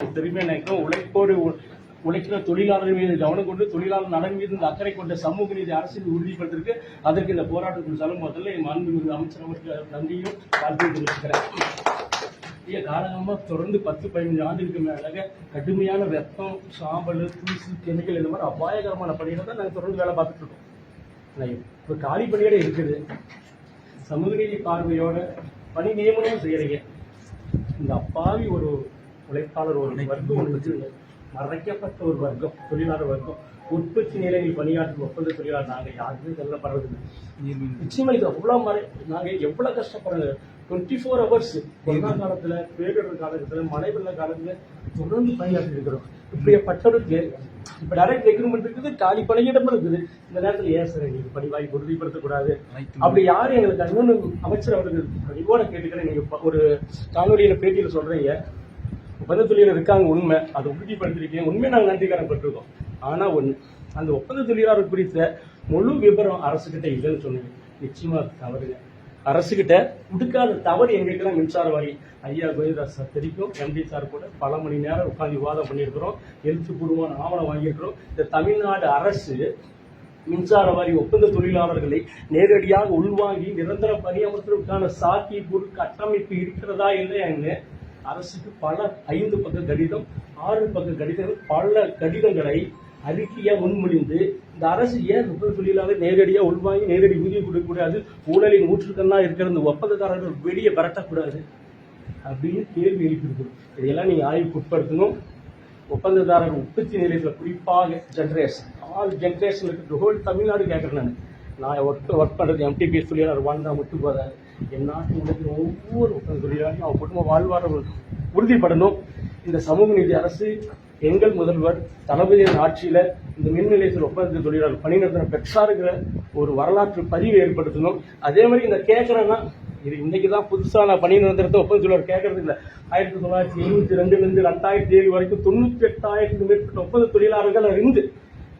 திரும்ப நினைக்கிறோம். உழைப்போடு உழைக்கிற தொழிலாளர் மீது கவனம் கொண்டு தொழிலாளர் நலன் மீது இந்த அக்கறை கொண்ட சமூக நீதி அரசியல் உறுதிப்படுத்திருக்கு. அதற்கு இந்த போராட்டத்தில் சொல்லும் முதல்ல என் மாண்புமிகு அமைச்சர் அவர்களுக்கு நன்றியும் வாழ்க்கையும் தெரிவிச்சுக்கிறேன். காலகட்டமாக தொடர்ந்து 10-15 ஆண்டுகளுக்கு மேலாக கடுமையான வெப்பம், சாம்பல், தூசு, கெமிக்கல் இந்த மாதிரி அபாயகரமான பணிகளை தான் நாங்கள் தொடர்ந்து வேலை பார்த்துட்டு இருக்கோம். இப்போ காலி பணியோட இருக்குது. சமூக நீதி பார்வையோட பணி நியமனம் செய்யறீங்க. இந்த அப்பாவி ஒரு உழைப்பாளர் ஒரு வர்க்கம் ஒன்று மறைக்கப்பட்ட ஒரு வர்க்கம், தொழிலாளர் வர்க்கம், உற்பத்தி நிலையில் பணியாற்றும் ஒப்பந்த தொழிலாளர் நாங்கள் யாருமே சொல்லப்படுறதில்லை. நிச்சயமா இது அவ்வளோ நாங்கள் எவ்வளோ கஷ்டப்படுறோங்க. 24 hours கொரோனா காலத்தில், பேரிடர் காலத்தில், மழை வெள்ள காலத்தில் தொடர்ந்து பணியாற்றி இருக்கிறோம். இப்படிப்பட்டவருக்கு இப்போ டைரக்ட் ரெக்ரூட்மெண்ட் இருக்குது, காலி பணியிடம் இருக்குது. இந்த நேரத்தில் ஏன் சார் எங்களுக்கு பணி வாய்ப்பு உறுதிப்படுத்தக்கூடாது? அப்படி யாரும் எங்களுக்கு இன்னொன்று அமைச்சர் அவர்கள் பணிவோட கேட்டுக்கிறேன். நீங்கள் ஒரு காணொலியில் பேட்டியில் சொல்கிறீங்க, ஒப்பந்த தொழிலாளர் இருக்காங்க, உண்மை, அதை உறுதிப்படுத்திருக்கீங்க, உண்மையை நாங்கள் நன்றிக்காரன் பெற்றிருக்கோம். ஆனால் ஒன்று, அந்த ஒப்பந்த தொழிலாளர் குறித்த முழு விவரம் அரசுகிட்ட இல்லைன்னு சொன்னீங்க. நிச்சயமா தவறுங்க. அரசுகிட்ட கொடுக்காத தவறு எங்களுக்கெல்லாம் மின்சார வாரி ஐயா கோவிந்தராஜ் சார் தெரிவிக்கும். எம்டி சார் கூட பல மணி நேரம் உட்காந்து விவாதம் பண்ணியிருக்கிறோம், எழுத்துப்பூர்வமான ஆவணம் வாங்கியிருக்கிறோம். இந்த தமிழ்நாடு அரசு மின்சார வாரி ஒப்பந்த தொழிலாளர்களை நேரடியாக உள்வாங்கி நிரந்தர பணியமர்த்துவதற்கான சாத்தியக்கூறு கட்டமைப்பு இருக்கிறதா இல்லையான்னு அரசுக்கு பல 5 பக்க கடிதம், 6 பக்க கடிதங்கள், பல கடிதங்களை அறிக்கையா முன்மொழிந்து இந்த அரசு ஏன் ஒப்பந்த தொழிலாளர் நேரடியா உள்வாங்கி நேரடி ஊதியம் கொடுக்கக்கூடாது, ஊழலின் ஊற்றுக்கண்ணா இருக்கிற இந்த ஒப்பந்ததாரர்கள் வெளியே பரட்டக்கூடாது அப்படின்னு கேள்வி எழுப்பியிருக்கணும். இதையெல்லாம் நீங்க ஆய்வுக்கு உட்படுத்தணும். ஒப்பந்ததாரர்கள் உற்பத்தி நிலையத்தில் குறிப்பாக ஜென்ரேஷன், ஆல் ஜென்ரேஷனுக்கு ஹோல் தமிழ்நாடு கேட்கறேன். நான் ஒர்க் பண்ணுறது எம்டிபிஎஸ் தொழிலாளர் வாழ்ந்தா மட்டும் போதாது. என் நாட்டில் இருக்கிற ஒவ்வொரு ஒப்பந்த தொழிலாளியும் அவங்க குடும்ப வாழ்வாதாரம் உறுதிப்படணும். இந்த சமூக நீதி அரசு எங்கள் முதல்வர் தளபதியின் ஆட்சியில் இந்த மின் நிலையத்தில் ஒப்பந்த தொழிலாளர் பணிநிறுத்தம் பெற்றாருங்கிற ஒரு வரலாற்று பதிவு ஏற்படுத்தணும். அதே மாதிரி இந்த கேட்கறேன்னா, இது இன்னைக்கு தான் புதுசாக நான் பணி நிரந்தரத்தை ஒப்பந்த தொழிலாளர் கேட்கறது இல்லை. 1972 2007 வரைக்கும் 98,000 மேற்பட்ட ஒப்பந்த தொழிலாளர்கள் இருந்து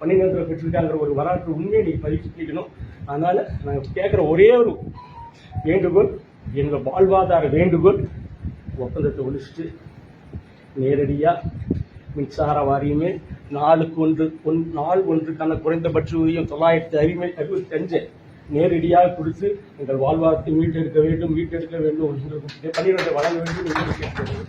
பணி நிரந்தரம் பெற்றிருக்காங்கிற ஒரு வரலாற்று உண்மையை நீங்க பதிவு செய்யணும். அதனால நாங்கள் கேட்குற ஒரே ஒரு வேண்டுகோள், எங்கள் வாழ்வாதார வேண்டுகோள், ஒப்பந்தத்தை ஒழிச்சிட்டு நேரடியாக மின்சார வாரியமே நாள் ஒன்றுக்கான குறைந்தபட்ச ஊதியம் 965 நேரடியாக கொடுத்து எங்கள் வாழ்வாதாரத்தை மீட்டெடுக்க வேண்டும் பணியிடத்தை வழங்க வேண்டும் என்று கேட்கிறேன்.